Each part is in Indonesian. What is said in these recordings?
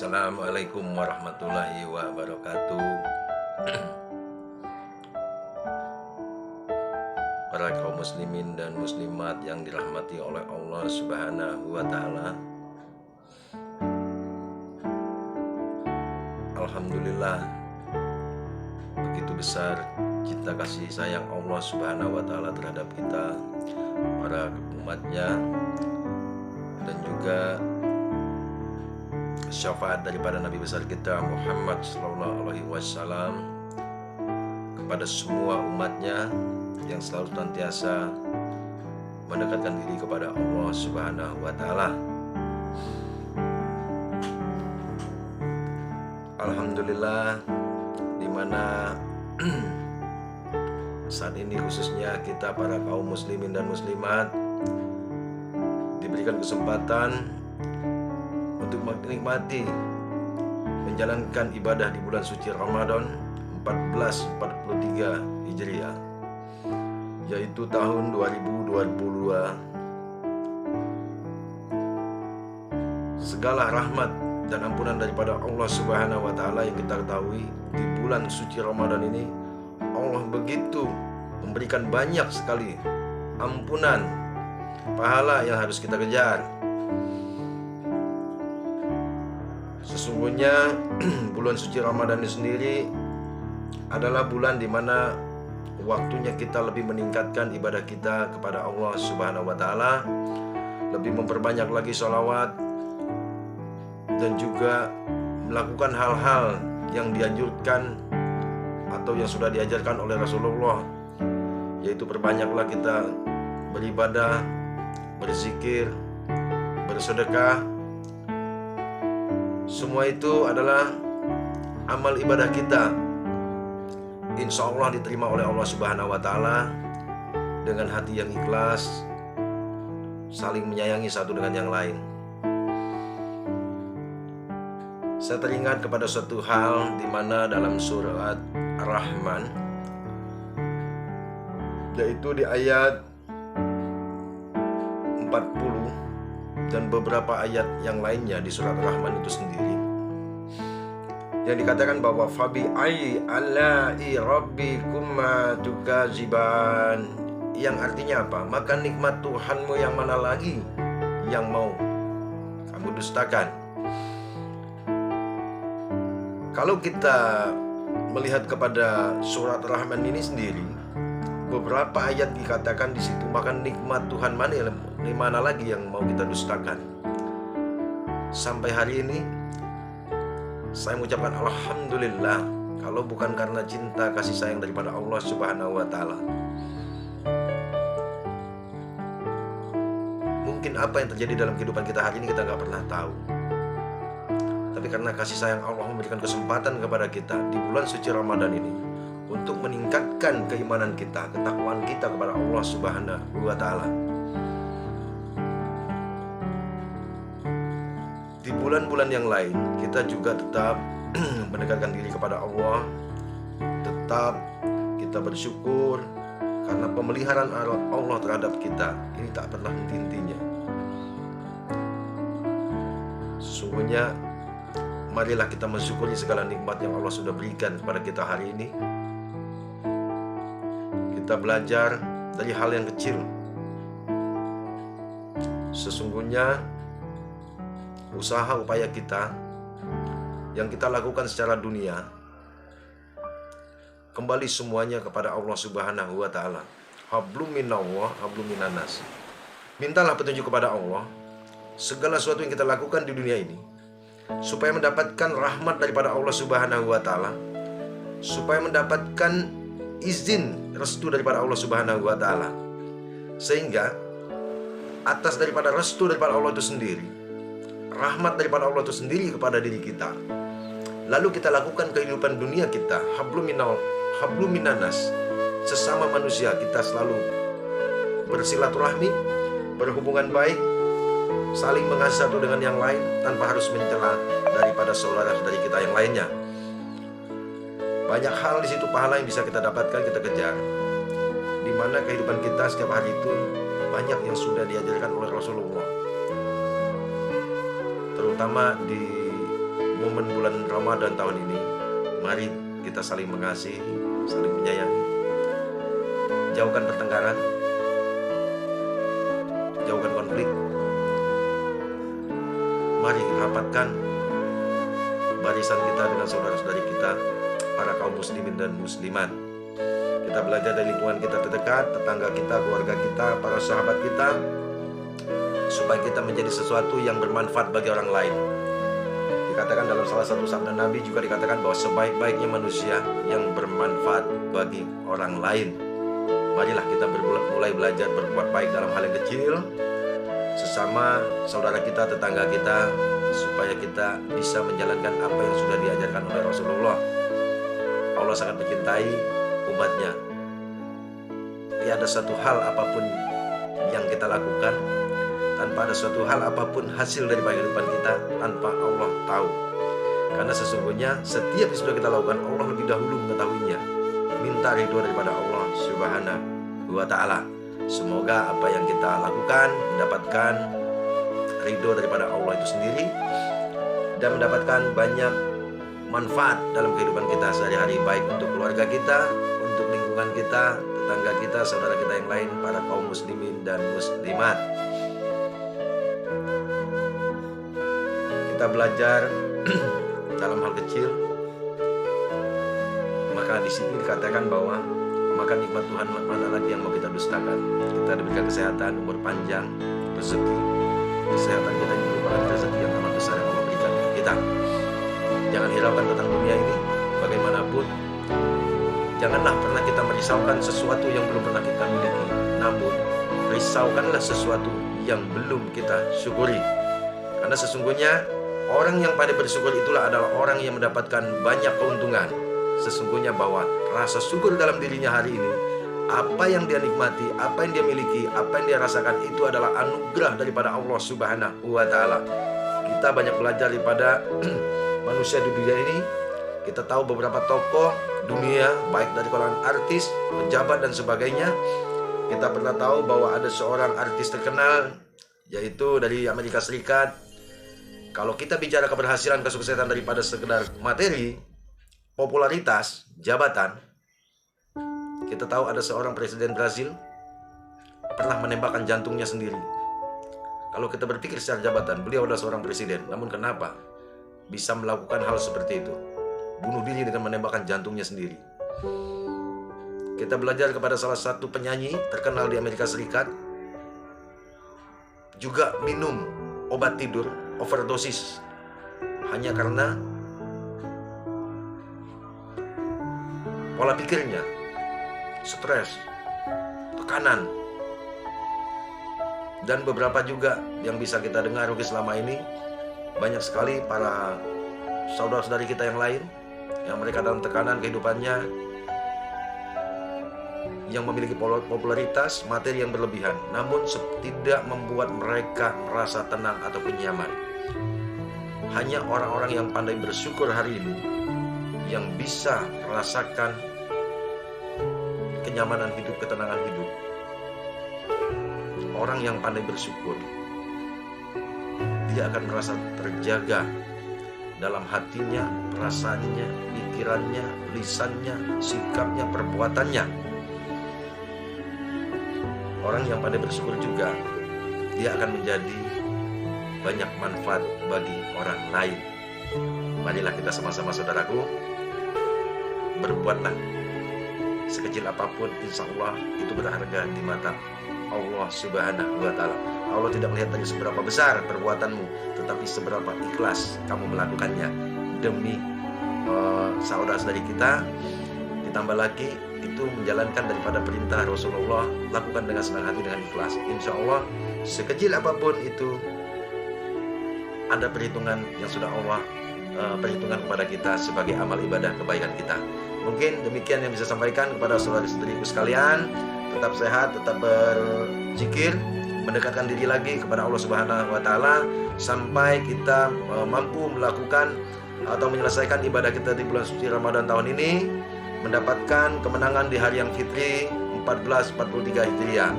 Assalamualaikum warahmatullahi wabarakatuh. Para kaum muslimin dan muslimat yang dirahmati oleh Allah Subhanahu wa Ta'ala, alhamdulillah, begitu besar cinta kasih sayang Allah Subhanahu wa Ta'ala terhadap kita, para umatnya, dan juga syafaat daripada Nabi besar kita Muhammad sallallahu alaihi wasallam kepada semua umatnya yang selalu senantiasa mendekatkan diri kepada Allah Subhanahu wa Ta'ala. Alhamdulillah, dimana saat ini khususnya kita para kaum muslimin dan muslimat diberikan kesempatan untuk menikmati menjalankan ibadah di bulan suci Ramadan 1443 Hijriah, yaitu tahun 2022. Segala rahmat dan ampunan daripada Allah Subhanahu wa Ta'ala yang kita ketahui di bulan suci Ramadan ini, Allah begitu memberikan banyak sekali ampunan, pahala yang harus kita kejar. Sesungguhnya bulan suci Ramadan ini sendiri adalah bulan di mana waktunya kita lebih meningkatkan ibadah kita kepada Allah Subhanahu wa Ta'ala, lebih memperbanyak lagi sholawat, dan juga melakukan hal-hal yang dianjurkan atau yang sudah diajarkan oleh Rasulullah, yaitu perbanyaklah kita beribadah, berzikir, bersedekah. Semua itu adalah amal ibadah kita, insya Allah diterima oleh Allah Subhanahu wa Ta'ala dengan hati yang ikhlas, saling menyayangi satu dengan yang lain. Saya teringat kepada suatu hal di mana dalam surat Ar-Rahman, yaitu di ayat 40 dan beberapa ayat yang lainnya di surat Ar-Rahman itu sendiri, yang dikatakan bahwa fabi ai alai rabbikuma tukaziban, yang artinya apa? Maka nikmat Tuhanmu yang mana lagi yang mau kamu dustakan? Kalau kita melihat kepada surat Ar-Rahman ini sendiri, beberapa ayat dikatakan di situ, maka nikmat Tuhan mana lagi yang mau kita dustakan. Sampai hari ini saya mengucapkan alhamdulillah, kalau bukan karena cinta kasih sayang daripada Allah Subhanahu wa Ta'ala, mungkin apa yang terjadi dalam kehidupan kita hari ini kita gak pernah tahu. Tapi karena kasih sayang Allah memberikan kesempatan kepada kita di bulan suci Ramadan ini untuk meningkatkan keimanan kita, ketakwaan kita kepada Allah Subhanahu wa Ta'ala. Di bulan-bulan yang lain kita juga tetap mendekatkan diri kepada Allah, tetap kita bersyukur karena pemeliharaan Allah terhadap kita ini tak pernah henti-hentinya. Sesungguhnya marilah kita mensyukuri segala nikmat yang Allah sudah berikan kepada kita hari ini. Kita belajar dari hal yang kecil. Sesungguhnya usaha upaya kita yang kita lakukan secara dunia, kembali semuanya kepada Allah Subhanahu wa Ta'ala. Hablum minallah, hablum minanas. Mintalah petunjuk kepada Allah segala sesuatu yang kita lakukan di dunia ini, supaya mendapatkan rahmat daripada Allah Subhanahu wa Ta'ala, supaya mendapatkan izin restu daripada Allah Subhanahu wa Ta'ala, sehingga atas daripada restu daripada Allah itu sendiri, rahmat daripada Allah itu sendiri kepada diri kita, lalu kita lakukan kehidupan dunia kita hablum minanas, sesama manusia kita selalu bersilaturahmi, berhubungan baik, saling mengasihi satu dengan yang lain tanpa harus mencela daripada saudara-saudari kita yang lainnya. Banyak hal di situ pahala yang bisa kita dapatkan, kita kejar, di mana kehidupan kita setiap hari itu banyak yang sudah diajarkan oleh Rasulullah, terutama di momen bulan Ramadan tahun ini, mari kita saling mengasihi, saling menyayangi. Jauhkan pertengkaran, jauhkan konflik. Mari rapatkan barisan kita dengan saudara-saudari kita, para kaum muslimin dan muslimat. Kita belajar dari lingkungan kita terdekat, tetangga kita, keluarga kita, para sahabat kita, supaya kita menjadi sesuatu yang bermanfaat bagi orang lain. Dikatakan dalam salah satu sabda Nabi juga dikatakan bahwa sebaik-baiknya manusia yang bermanfaat bagi orang lain. Marilah kita mulai belajar berbuat baik dalam hal yang kecil, sesama saudara kita, tetangga kita, supaya kita bisa menjalankan apa yang sudah diajarkan oleh Rasulullah. Allah sangat mencintai umatnya. Tiada satu hal apapun yang kita lakukan, tanpa ada suatu hal apapun hasil dari kehidupan kita, tanpa Allah tahu. Karena sesungguhnya setiap yang sudah kita lakukan, Allah lebih dahulu mengetahuinya. Minta ridho daripada Allah Subhanahu wa ta'ala. Semoga apa yang kita lakukan mendapatkan ridho daripada Allah itu sendiri, dan mendapatkan banyak manfaat dalam kehidupan kita sehari-hari, baik untuk keluarga kita, untuk lingkungan kita, tetangga kita, saudara kita yang lain, para kaum muslimin dan muslimat. Kita belajar dalam hal kecil, maka di sini dikatakan bahwa maka nikmat Tuhan mana lagi yang mau kita dustakan. Kita diberikan kesehatan, umur panjang, rezeki. Kesehatan kita ini merupakan rezeki yang amat besar yang Allah berikan kita. Jangan hiraukan tentang dunia ini. Bagaimanapun, janganlah pernah kita merisaukan sesuatu yang belum pernah kita miliki. Namun, risaukanlah sesuatu yang belum kita syukuri. Karena sesungguhnya orang yang pandai bersyukur itulah adalah orang yang mendapatkan banyak keuntungan. Sesungguhnya bahwa rasa syukur dalam dirinya hari ini, apa yang dia nikmati, apa yang dia miliki, apa yang dia rasakan, itu adalah anugerah daripada Allah Subhanahu wa ta'ala. Kita banyak belajar daripada manusia di dunia ini. Kita tahu beberapa tokoh dunia, baik dari kalangan artis, pejabat dan sebagainya. Kita pernah tahu bahwa ada seorang artis terkenal, yaitu dari Amerika Serikat. Kalau kita bicara keberhasilan, kesuksesan daripada sekedar materi, popularitas, jabatan, kita tahu ada seorang presiden Brazil pernah menembakkan jantungnya sendiri. Kalau kita berpikir secara jabatan, beliau adalah seorang presiden, namun kenapa bisa melakukan hal seperti itu? Bunuh diri dengan menembakkan jantungnya sendiri. Kita belajar kepada salah satu penyanyi terkenal di Amerika Serikat, juga minum obat tidur, overdosis, hanya karena pola pikirnya, stres, tekanan. Dan beberapa juga yang bisa kita dengar selama ini, banyak sekali para saudara-saudari kita yang lain yang mereka dalam tekanan kehidupannya, yang memiliki popularitas, materi yang berlebihan, namun tidak membuat mereka merasa tenang ataupun nyaman. Hanya orang-orang yang pandai bersyukur hari ini yang bisa merasakan kenyamanan hidup, ketenangan hidup. Orang yang pandai bersyukur, dia akan merasa terjaga dalam hatinya, perasaannya, pikirannya, lisannya, sikapnya, perbuatannya. Orang yang pandai bersyukur juga, dia akan menjadi banyak manfaat bagi orang lain. Marilah kita sama-sama, saudaraku, berbuatlah sekecil apapun, insya Allah itu berharga di mata Allah Subhanahu wa ta'ala. Allah tidak melihat dari seberapa besar perbuatanmu, tetapi seberapa ikhlas kamu melakukannya demi saudara-saudari kita. Ditambah lagi itu menjalankan daripada perintah Rasulullah, lakukan dengan senang hati, dengan ikhlas. Insya Allah sekecil apapun itu ada perhitungan yang sudah Allah perhitungan kepada kita sebagai amal ibadah kebaikan kita. Mungkin demikian yang bisa sampaikan kepada saudara-saudariku sekalian. Tetap sehat, tetap berzikir, mendekatkan diri lagi kepada Allah Subhanahu wa ta'ala sampai kita mampu melakukan atau menyelesaikan ibadah kita di bulan suci Ramadan tahun ini, mendapatkan kemenangan di hari yang fitri 1443 Hijriah.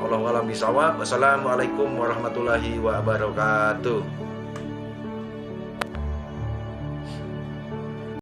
Allahu a'lam bishawab. Wassalamualaikum warahmatullahi wabarakatuh.